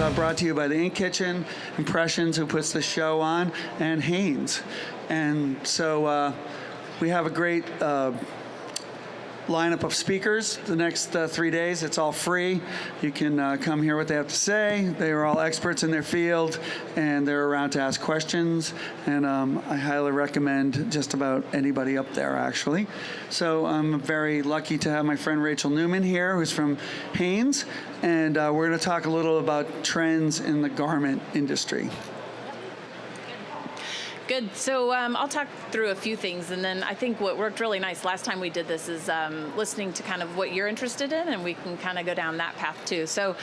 brought to you by the Ink Kitchen, Impressions, who puts the show on, and Hanes. And so we have a great lineup of speakers the next 3 days. It's all free. You can come hear what they have to say. They are all experts in their field, and they're around to ask questions. And I highly recommend just about anybody up there, actually. So I'm very lucky to have my friend Rachel Newman here, who's from Hanes. And we're going to talk a little about trends in the garment industry. Good. So I'll talk through a few things, and then I think what worked really nice last time we did this is listening to kind of what you're interested in, and we can kind of go down that path too. So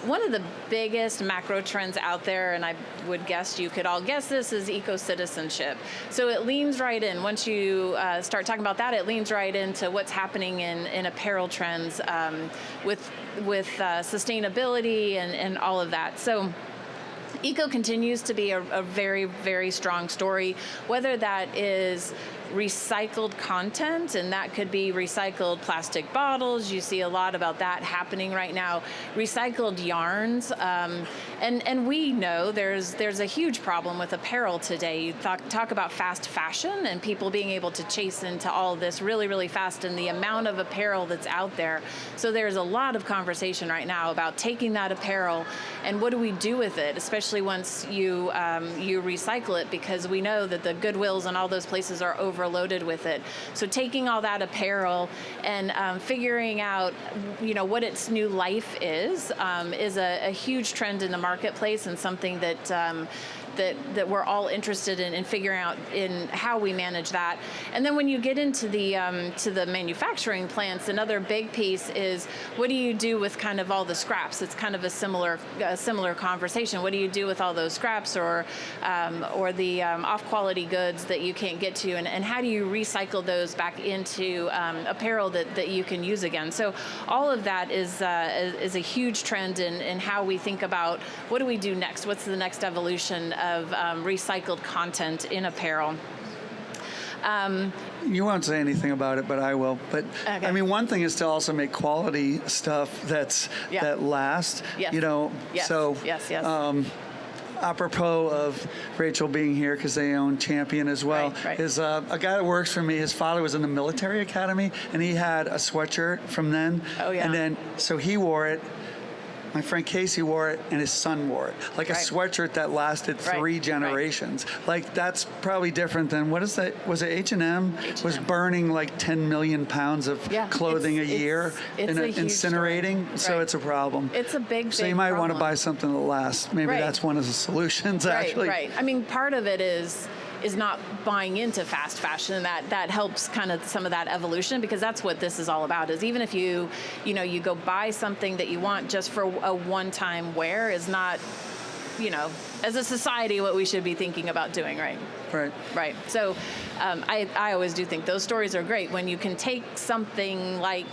one of the biggest macro trends out there, and I would guess you could all guess this, is eco-citizenship. So it leans right in. Once you start talking about that, it leans right into what's happening in apparel trends with sustainability and all of that. So eco continues to be a very, very strong story, whether that is recycled content, and that could be recycled plastic bottles. You see a lot about that happening right now. Recycled yarns, and we know there's a huge problem with apparel today. You talk about fast fashion and people being able to chase into all of this really, really fast, and the amount of apparel that's out there. So there's a lot of conversation right now about taking that apparel and what do we do with it, especially once you recycle it, because we know that the Goodwills and all those places are overloaded with it. So taking all that apparel and figuring out, what its new life is a huge trend in the marketplace, and something that we're all interested in figuring out in how we manage that. And then when you get into the to the manufacturing plants, another big piece is what do you do with kind of all the scraps? It's kind of a similar conversation. What do you do with all those scraps or the off-quality goods that you can't get to, and how do you recycle those back into apparel that you can use again? So all of that is a huge trend in how we think about what do we do next? What's the next evolution of recycled content in apparel? You won't say anything about it, but I will. But okay. I mean, one thing is to also make quality stuff that lasts. Yes. Yes. So yes. Apropos of Rachel being here, because they own Champion as well, right. is a guy that works for me. His father was in the military academy, and he had a sweatshirt from then. Oh yeah. And then so he wore it. My friend Casey wore it, and his son wore it. Like a sweatshirt that lasted 3 generations. Like, that's probably different than, what is that? Was it H&M? Was burning like 10 million pounds of clothing a year and incinerating? So it's a problem. It's a big So you might want to buy something that lasts. Maybe that's one of the solutions, actually. Right. I mean, part of it is not buying into fast fashion. That helps kind of some of that evolution, because that's what this is all about. Is even if you go buy something that you want just for a one-time wear, is not, as a society, what we should be thinking about doing, right? Right. So I always do think those stories are great when you can take something like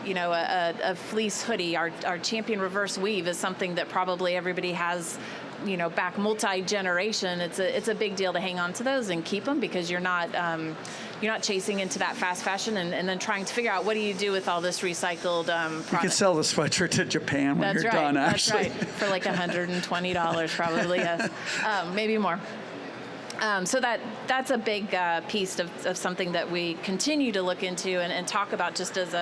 a fleece hoodie. Our Champion reverse weave is something that probably everybody has back multi-generation. It's a big deal to hang on to those and keep them, because you're not chasing into that fast fashion and then trying to figure out what do you do with all this recycled product. You could sell the sweatshirt to Japan when you're done, actually. That's right, for like $120 probably, yes. Maybe more. So that's a big piece of something that we continue to look into and talk about just as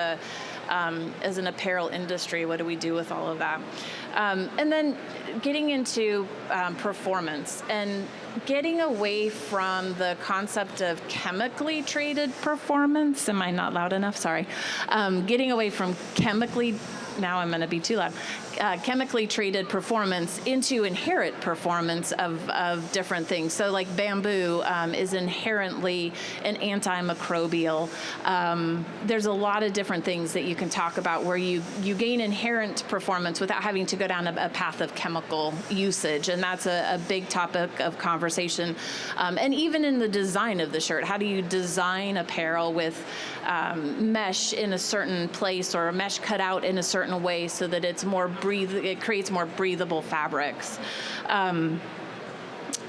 an apparel industry. What do we do with all of that? And then getting into performance and getting away from the concept of chemically traded performance. Am I not loud enough? Sorry. Getting away from now I'm going to be too loud. Chemically treated performance into inherent performance of different things. So like bamboo is inherently an antimicrobial. There's a lot of different things that you can talk about where you gain inherent performance without having to go down a path of chemical usage. And that's a big topic of conversation. And even in the design of the shirt, how do you design apparel with mesh in a certain place or a mesh cut out in a certain way so that it creates more breathable fabrics.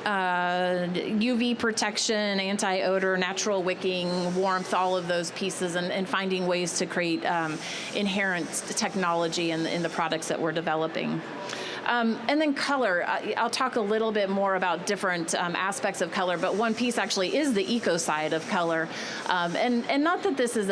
UV protection, anti-odor, natural wicking, warmth, all of those pieces, and finding ways to create inherent technology in the products that we're developing. And then color. I'll talk a little bit more about different aspects of color, but one piece actually is the eco side of color. And not that this is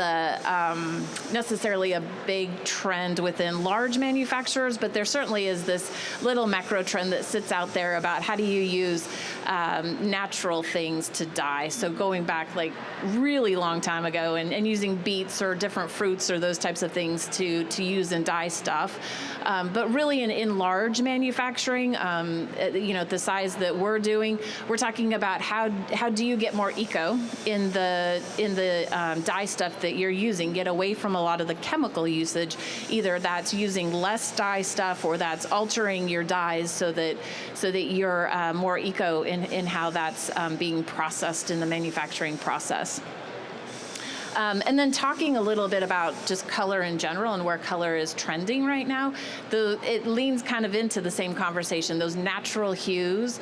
necessarily a big trend within large manufacturers, but there certainly is this little macro trend that sits out there about how do you use natural things to dye. So going back like really long time ago and using beets or different fruits or those types of things to use and dye stuff. But really in large manufacturing, the size that we're doing, we're talking about how do you get more eco in the dye stuff that you're using, get away from a lot of the chemical usage. Either that's using less dye stuff or that's altering your dyes so that you're more eco in how that's being processed in the manufacturing process. And then talking a little bit about just color in general and where color is trending right now, it leans kind of into the same conversation. Those natural hues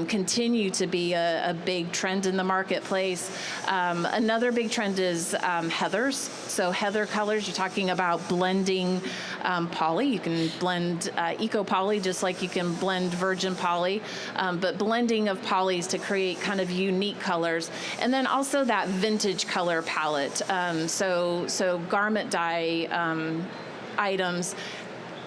continue to be a big trend in the marketplace. Another big trend is heathers. So heather colors, you're talking about blending poly. You can blend eco poly just like you can blend virgin poly, but blending of polys to create kind of unique colors. And then also that vintage color palette. So garment dye items,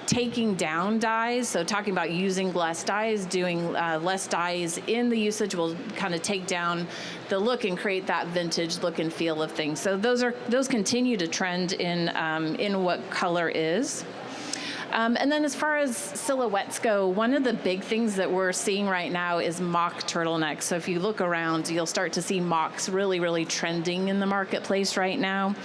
taking down dyes, so talking about using less dyes, doing less dyes in the usage will kind of take down the look and create that vintage look and feel of things. So those continue to trend in what color is. And then as far as silhouettes go, one of the big things that we're seeing right now is mock turtlenecks. So if you look around, you'll start to see mocks really, really trending in the marketplace right now.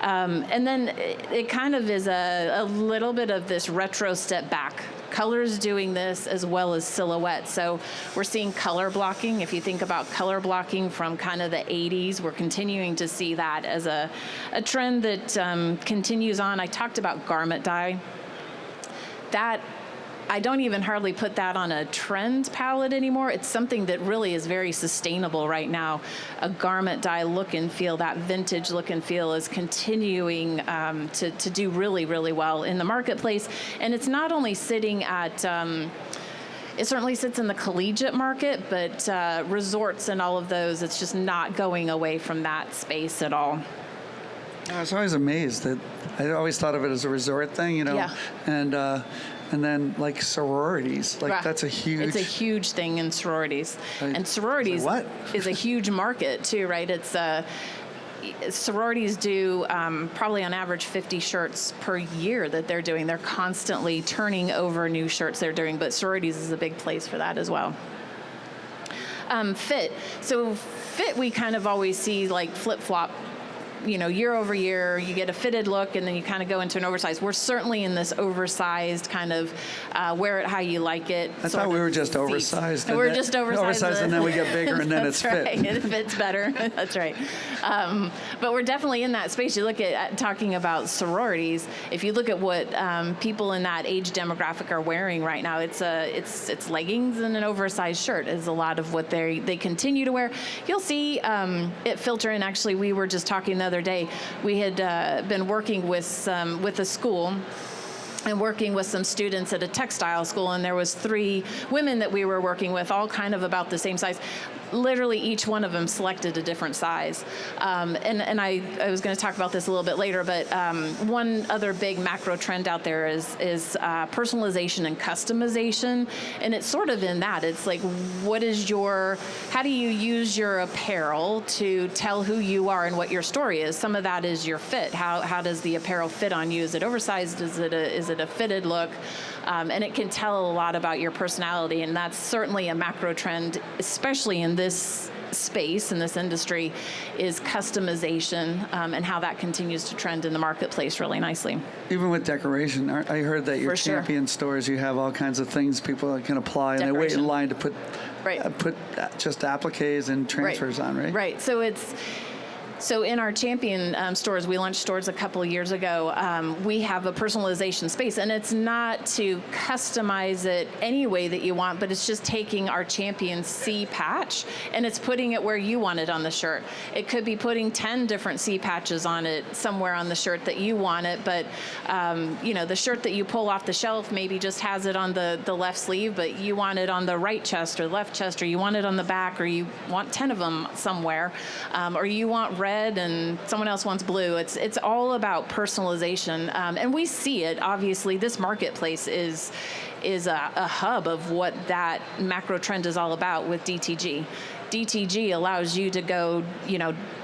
And then it kind of is a little bit of this retro step back. Color's doing this as well as silhouette. So we're seeing color blocking. If you think about color blocking from kind of the 80s, we're continuing to see that as a trend that continues on. I talked about garment dye. That, I don't even hardly put that on a trend palette anymore. It's something that really is very sustainable right now. A garment dye look and feel, that vintage look and feel is continuing to do really, really well in the marketplace. And it's not only sitting at, it certainly sits in the collegiate market, but resorts and all of those, it's just not going away from that space at all. I was always amazed that I always thought of it as a resort thing, Yeah. And then like sororities, like Right. that's a huge. It's a huge thing in sororities, and sororities what? is a huge market too, right? It's sororities do probably on average 50 shirts per year that they're doing. They're constantly turning over new shirts they're doing, but sororities is a big place for that as well. Fit. So fit, we kind of always see like flip-flop. Year over year, you get a fitted look, and then you kind of go into an oversized. We're certainly in this oversized kind of wear it how you like it. I thought we were just oversized. We're just oversized. And then we get bigger, and then it's That's right. fit. It fits better. That's right. But we're definitely in that space. You look at talking about sororities. If you look at what people in that age demographic are wearing right now, it's leggings and an oversized shirt is a lot of what they continue to wear. You'll see it filter in. Actually, we were just talking the other day. We had been working with a school and working with some students at a textile school, and there was 3 women that we were working with, all kind of about the same size. Literally each one of them selected a different size. And I was going to talk about this a little bit later, but one other big macro trend out there is personalization and customization. And it's sort of in that. It's like, how do you use your apparel to tell who you are and what your story is? Some of that is your fit. How does the apparel fit on you? Is it oversized? Is it a fitted look? And it can tell a lot about your personality, and that's certainly a macro trend, especially in this space, in this industry, is customization, and how that continues to trend in the marketplace really nicely. Even with decoration, I heard that your For sure. Champion stores, you have all kinds of things people can apply, and they wait in Decoration. line to put Right. just appliques and transfers on, right? Right. So So in our champion stores, we launched stores a couple of years ago. We have a personalization space, and it's not to customize it any way that you want, but it's just taking our champion C patch and it's putting it where you want it on the shirt. It could be putting 10 different C patches on it somewhere on the shirt that you want it, but the shirt that you pull off the shelf maybe just has it on the left sleeve, but you want it on the right chest or left chest, or you want it on the back, or you want 10 of them somewhere, or you want red and someone else wants blue. It's all about personalization, and we see it. Obviously, this marketplace is a hub of what that macro trend is all about with DTG. DTG allows you to go,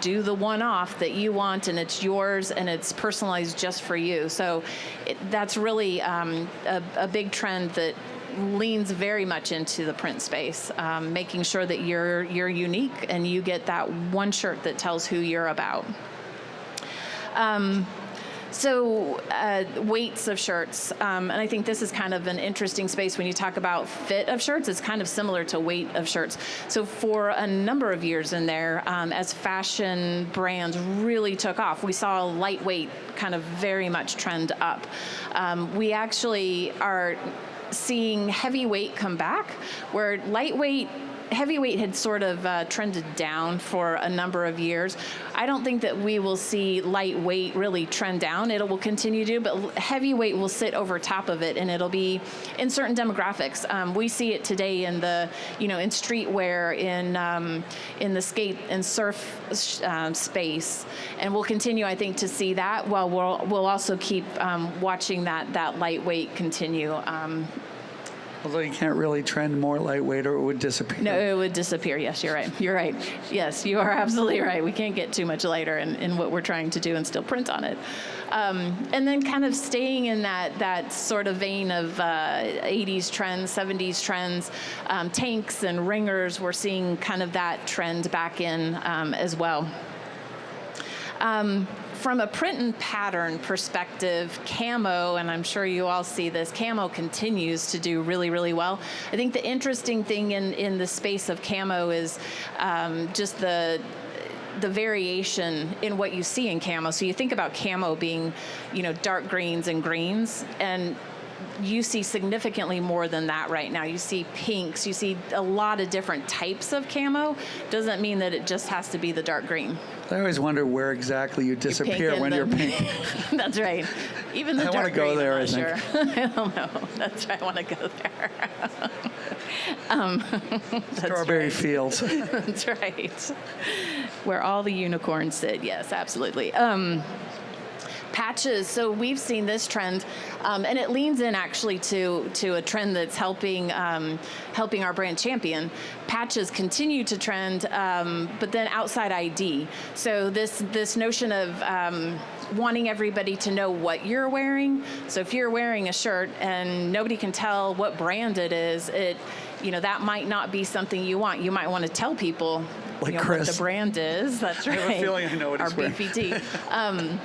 do the one-off that you want, and it's yours, and it's personalized just for you. So that's really a big trend that leans very much into the print space, making sure that you're unique and you get that one shirt that tells who you're about. So weights of shirts, and I think this is kind of an interesting space when you talk about fit of shirts. It's kind of similar to weight of shirts. So for a number of years in there, as fashion brands really took off, we saw lightweight kind of very much trend up. We actually are seeing heavyweight come back, where heavyweight had sort of trended down for a number of years. I don't think that we will see lightweight really trend down. It will continue to, but heavyweight will sit over top of it, and it'll be in certain demographics. We see it today in the, in streetwear, in the skate and surf space, and we'll continue, I think, to see that. While we'll also keep watching that lightweight continue. Although you can't really trend more lightweight or it would disappear. No, it would disappear. Yes, you're right. You're right. Yes, you are absolutely right. We can't get too much lighter in what we're trying to do and still print on it. And then kind of staying in that sort of vein of 80s trends, 70s trends, tanks and ringers, we're seeing kind of that trend back in as well. From a print and pattern perspective, camo, and I'm sure you all see this, camo continues to do really, really well. I think the interesting thing in the space of camo is just the variation in what you see in camo. So you think about camo being, dark greens and greens, and you see significantly more than that right now. You see pinks, you see a lot of different types of camo. Doesn't mean that it just has to be the dark green. I always wonder where exactly you disappear when you're pink. That's right. Even the I dark want to go green, there, I'm I think. Sure. I don't know. That's right. I want to go there. Strawberry fields. That's right. Where all the unicorns sit. Yes, absolutely. Patches. So we've seen this trend, and it leans in actually to a trend that's helping our brand champion. Patches continue to trend, but then outside ID. So this notion of wanting everybody to know what you're wearing. So if you're wearing a shirt and nobody can tell what brand it is, that might not be something you want. You might want to tell people like what the brand is. That's right. I have a feeling I know what he's wearing. Our BPT.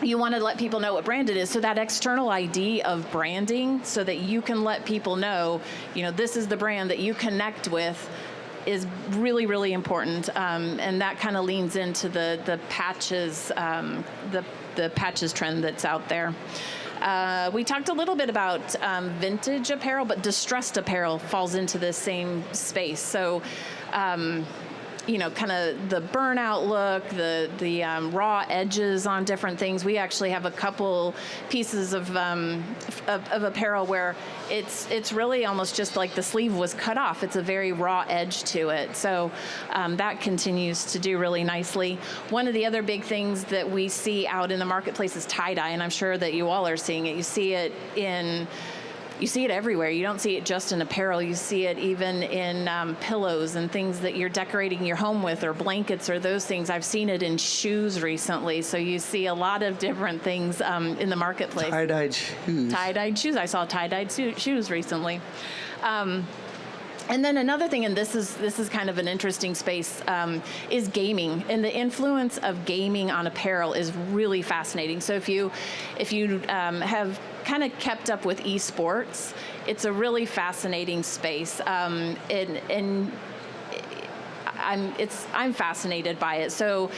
You want to let people know what brand it is. So that external ID of branding, so that you can let people know, this is the brand that you connect with, is really, really important. And that kind of leans into the patches, the patches trend that's out there. We talked a little bit about vintage apparel, but distressed apparel falls into the same space. So, kind of the burnout look, the raw edges on different things. We actually have a couple pieces of apparel where it's really almost just like the sleeve was cut off. It's a very raw edge to it. So that continues to do really nicely. One of the other big things that we see out in the marketplace is tie-dye, and I'm sure that you all are seeing it. You see it everywhere. You don't see it just in apparel. You see it even in pillows and things that you're decorating your home with, or blankets, or those things. I've seen it in shoes recently. So you see a lot of different things in the marketplace. Tie-dyed shoes. Tie-dyed shoes. I saw tie-dyed shoes recently. And then another thing, and this is kind of an interesting space, is gaming, and the influence of gaming on apparel is really fascinating. So if you have kind of kept up with esports, it's a really fascinating space, and I'm fascinated by it. So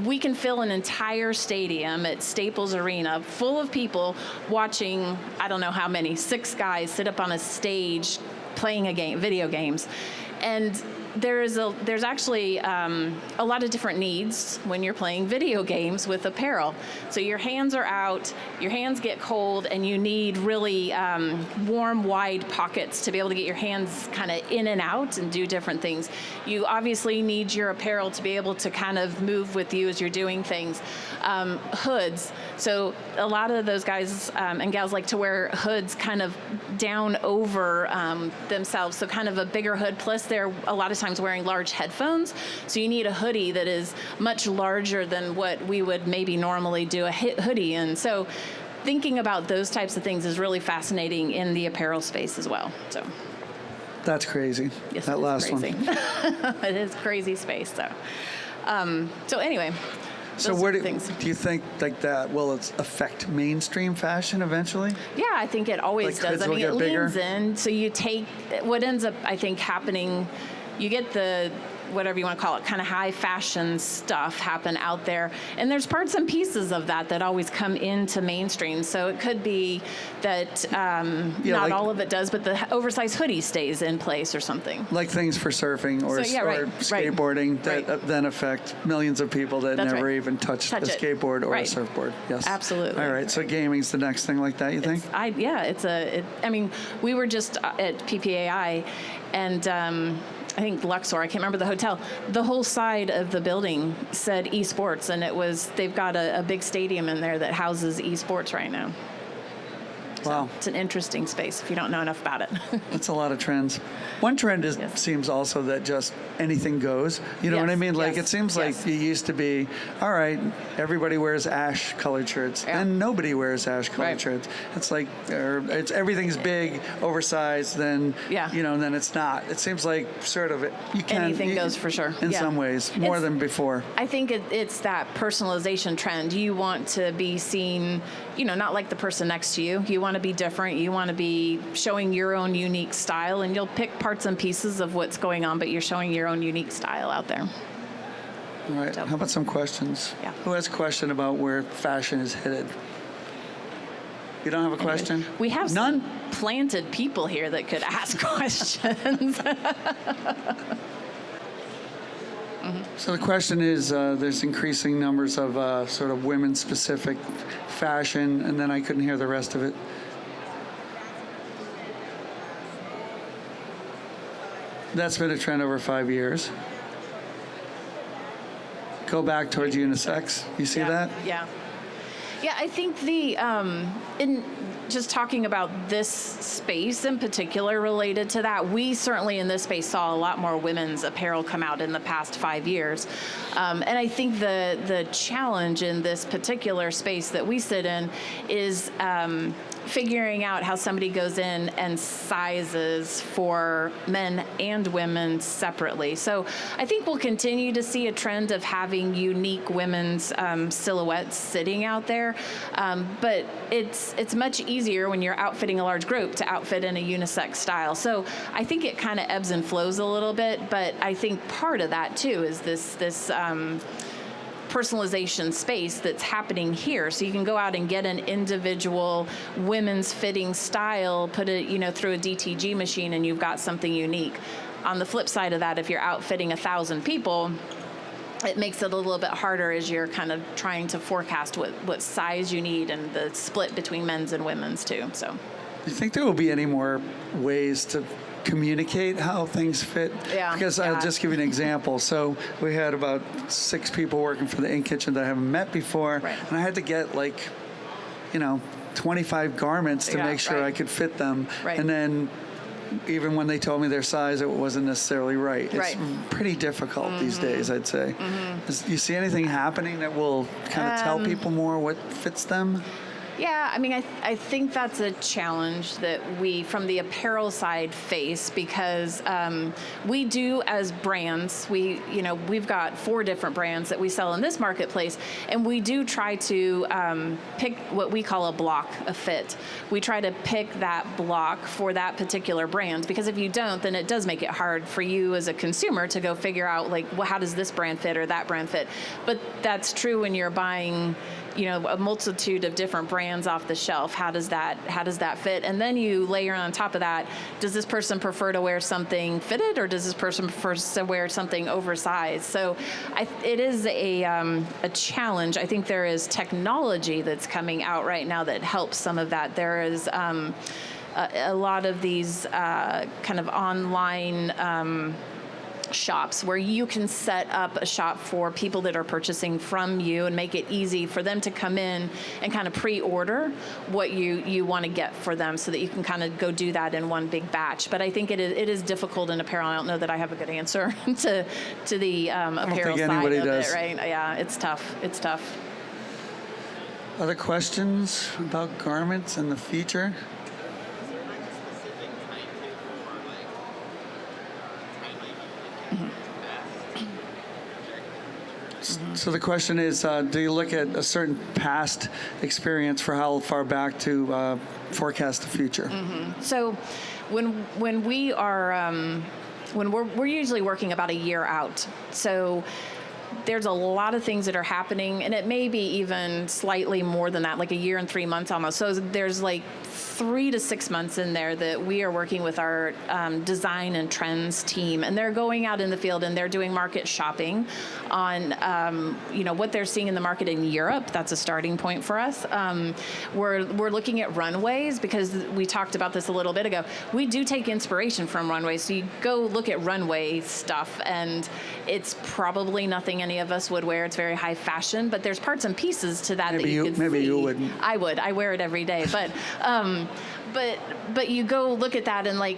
we can fill an entire stadium at Staples Arena full of people watching, I don't know how many, 6 guys sit up on a stage playing a game, video games. And there's actually a lot of different needs when you're playing video games with apparel. So your hands are out, your hands get cold, and you need really warm, wide pockets to be able to get your hands kind of in and out and do different things. You obviously need your apparel to be able to kind of move with you as you're doing things. Hoods. So a lot of those guys and gals like to wear hoods kind of down over themselves. So kind of a bigger hood. Plus they're a lot of times wearing large headphones. So you need a hoodie that is much larger than what we would maybe normally do a hoodie in. So thinking about those types of things is really fascinating in the apparel space as well. So That's crazy. yes, that last crazy. one. It is crazy space. So anyway. So those where are do things. you think like that will it affect mainstream fashion eventually? Yeah, I think it always Like does. hoods I will mean, it get bigger? leans in. So you take what ends up, I think, happening. You get the whatever you want to call it, kind of high fashion stuff happen out there. And there's parts and pieces of that always come into mainstream. So it could be that not like- all of it does, but the oversized hoodie stays in place or something. Like things for surfing or, So, yeah, right, or right. skateboarding that Right. then affect millions of people that That's never right. even touched a Touch it. skateboard or a Right. surfboard. Yes. Absolutely. All right. So gaming's the next thing like that, you think? I mean, we were just at PPAI, and I think Luxor, I can't remember the hotel, the whole side of the building said esports, and they've got a big stadium in there that houses esports right now. Wow. It's an interesting space if you don't know enough about it. That's a lot of trends. One trend Yes. seems also that just anything goes. You know what I Yes, mean? Like yes, it seems like yes. it used to be, all right, everybody wears ash colored shirts Yeah. and nobody wears ash colored Right. shirts. It's like everything's big, oversized, then Yeah. then it's not. It seems like sort of you can Anything goes for sure. In Yeah. some ways, more It's- than before. I think it's that personalization trend. You want to be seen, not like the person next to you. You want to be different. You want to be showing your own unique style, and you'll pick parts and pieces of what's going on, but you're showing your own unique style out there. All right. So- How about some questions? Yeah. Who has a question about where fashion is headed? You don't have a question? We have None? some planted people here that could ask questions. So the question is, there's increasing numbers of sort of women-specific fashion, and then I couldn't hear the rest of it. That's been a trend over 5 years. Go back towards unisex. You see that? Yeah. Yeah, I think in just talking about this space in particular related to that, we certainly in this space saw a lot more women's apparel come out in the past 5 years. And I think the challenge in this particular space that we sit in is figuring out how somebody goes in and sizes for men and women separately. So I think we'll continue to see a trend of having unique women's silhouettes sitting out there. But it's much easier when you're outfitting a large group to outfit in a unisex style. So I think it kind of ebbs and flows a little bit, but I think part of that too is this personalization space that's happening here. So you can go out and get an individual women's fitting style, put it, through a DTG machine, and you've got something unique. On the flip side of that, if you're outfitting 1,000 people, it makes it a little bit harder as you're kind of trying to forecast what size you need and the split between men's and women's too. So, Do you think there will be any more ways to communicate how things fit? Yeah. Because I'll Yeah. just give you an example. So we had about 6 people working for the In Kitchen that I haven't met before, Right. and I had to get 25 garments to Yeah, make sure right. I could fit them. Right. And then even when they told me their size, it wasn't necessarily right. It's Right. pretty difficult these days, I'd say. Do you see anything happening that will kind of tell people more what fits them? Yeah, I mean, I think that's a challenge that we, from the apparel side, face because we do as brands. We've got 4 different brands that we sell in this marketplace, and we do try to pick what we call a block, a fit. We try to pick that block for that particular brand because if you don't, then it does make it hard for you as a consumer to go figure out like, well, how does this brand fit or that brand fit? But that's true when you're buying, a multitude of different brands off the shelf. How does that fit? And then you layer on top of that, does this person prefer to wear something fitted or does this person prefer to wear something oversized? So it is a challenge. I think there is technology that's coming out right now that helps some of that. There is a lot of these kind of online shops where you can set up a shop for people that are purchasing from you and make it easy for them to come in and kind of pre-order what you want to get for them so that you can kind of go do that in one big batch. But I think it is difficult in apparel. I don't know that I have a good answer to the apparel side of it, right? Yeah, it's tough. It's tough. Other questions about garments in the future? So the question is, do you look at a certain past experience for how far back to forecast the future? Mm-hmm. So when we are, we're usually working about a year out. So there's a lot of things that are happening, and it may be even slightly more than that, like a year and 3 months almost. So there's like 3 to 6 months in there that we are working with our design and trends team, and they're going out in the field and they're doing market shopping on what they're seeing in the market in Europe. That's a starting point for us. We're looking at runways because we talked about this a little bit ago. We do take inspiration from runways. So you go look at runway stuff, and it's probably nothing any of us would wear. It's very high fashion, but there's parts and pieces to that that you could see. Maybe you wouldn't. I would. I wear it every day, but. But you go look at that, and like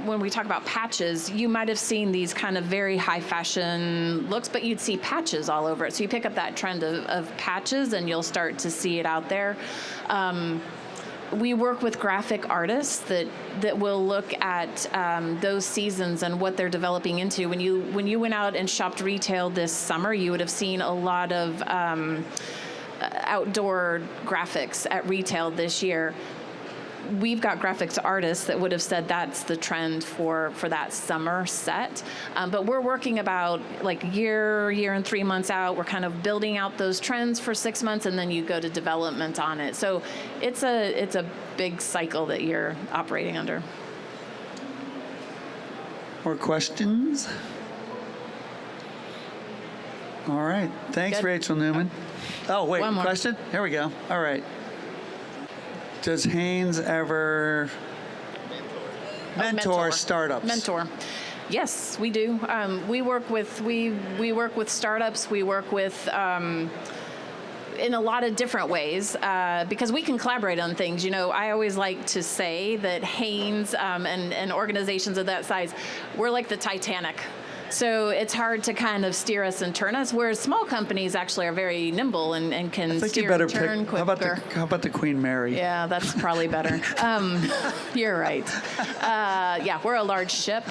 when we talk about patches, you might have seen these kind of very high fashion looks, but you'd see patches all over it. So you pick up that trend of patches, and you'll start to see it out there. We work with graphic artists that will look at those seasons and what they're developing into. When you went out and shopped retail this summer, you would have seen a lot of outdoor graphics at retail this year. We've got graphics artists that would have said that's the trend for that summer set. But we're working about like year and 3 months out. We're kind of building out those trends for 6 months, and then you go to development on it. So it's a big cycle that you're operating under. More questions? All right. Thanks, Good. Rachel Newman. Oh, wait, One more. question? Here we go. All right. Does Hanes ever mentor startups? Mentor. Yes, we do. We work with startups. We work with in a lot of different ways because we can collaborate on things. I always like to say that Hanes and organizations of that size, we're like the Titanic. So it's hard to kind of steer us and turn us, whereas small companies actually are very nimble and can steer and turn quicker. How about the Queen Mary? Yeah, that's probably better. You're right. Yeah, we're a large ship.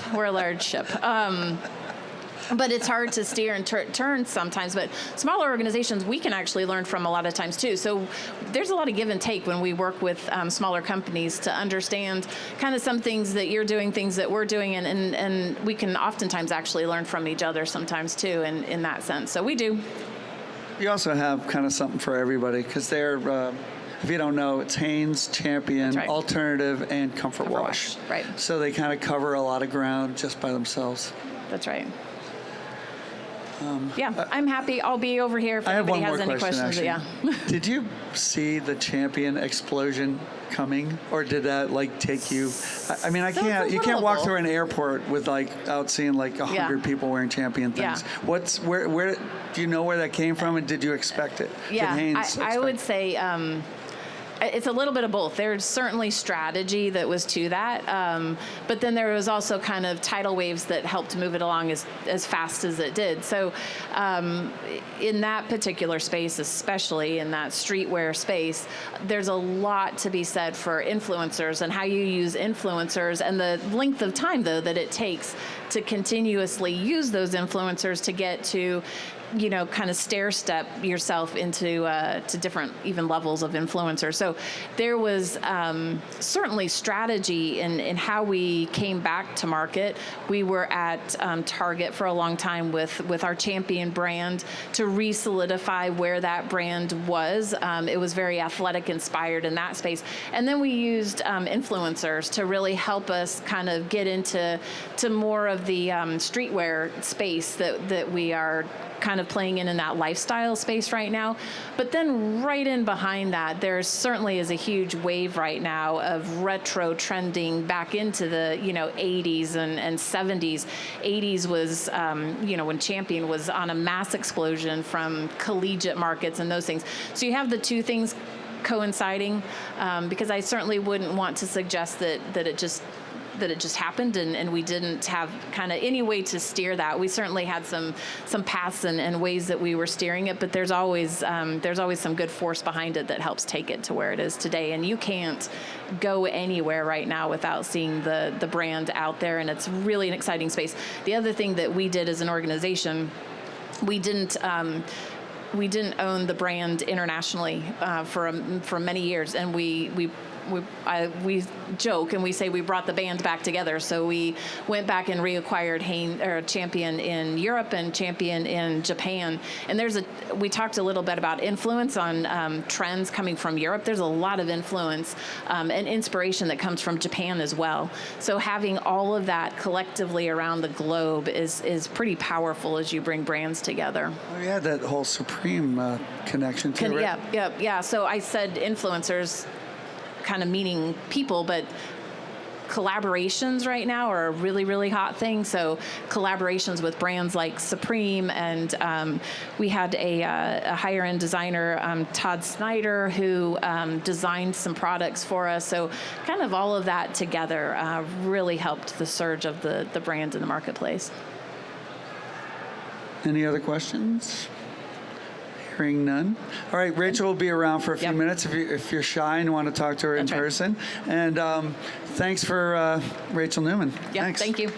But it's hard to steer and turn sometimes. But smaller organizations, we can actually learn from a lot of times too. So there's a lot of give and take when we work with smaller companies to understand kind of some things that you're doing, things that we're doing, and we can oftentimes actually learn from each other sometimes too in that sense. So we do. You also have kind of something for everybody because they're, if you don't know, it's Hanes, Champion, right. Alternative, and Comfort Wash. Right. So they kind of cover a lot of ground just by themselves. That's right. Yeah, I'm happy. I'll be over here if anybody has any questions. Actually. Yeah. Did you see the Champion explosion coming, or did that take you? I mean, you can't walk through an airport without seeing 100 people wearing Champion things. Yeah. Where do you know where that came from, and did you expect it? Yeah, Did Hanes I would say It's a little bit of both. There's certainly strategy that was to that, but then there was also kind of tidal waves that helped move it along as fast as it did. So in that particular space, especially in that streetwear space, there's a lot to be said for influencers and how you use influencers and the length of time, though, that it takes to continuously use those influencers to get to, you know, kind of stair step yourself into to different even levels of influencers. So there was certainly strategy in how we came back to market. We were at Target for a long time with our Champion brand to re-solidify where that brand was. It was very athletic inspired in that space. And then we used influencers to really help us kind of get into more of the streetwear space that we are kind of playing in that lifestyle space right now. But then right in behind that, there certainly is a huge wave right now of retro trending back into the, you know, 80s and 70s. 80s was, you know, when Champion was on a mass explosion from collegiate markets and those things. So you have the two things coinciding, because I certainly wouldn't want to suggest that it just happened and we didn't have kind of any way to steer that. We certainly had some paths and ways that we were steering it, but there's always some good force behind it that helps take it to where it is today. And you can't go anywhere right now without seeing the brand out there, and it's really an exciting space. The other thing that we did as an organization, we didn't own the brand internationally for many years, and we joke and we say we brought the band back together. So we went back and reacquired Champion in Europe and Champion in Japan. And we talked a little bit about influence on trends coming from Europe. There's a lot of influence and inspiration that comes from Japan as well. So having all of that collectively around the globe is pretty powerful as you bring brands together. Oh, yeah, that whole Supreme connection too, right? Yeah. So I said influencers, kind of meaning people, but collaborations right now are a really, really hot thing. So collaborations with brands like Supreme, and we had a higher end designer, Todd Snyder, who designed some products for us. So kind of all of that together really helped the surge of the brand in the marketplace. Any other questions? Hearing none. All right, Rachel will be around for a few minutes if you're shy and want to talk to her in person. And thanks for Rachel Newman. Yeah, thanks. thank you.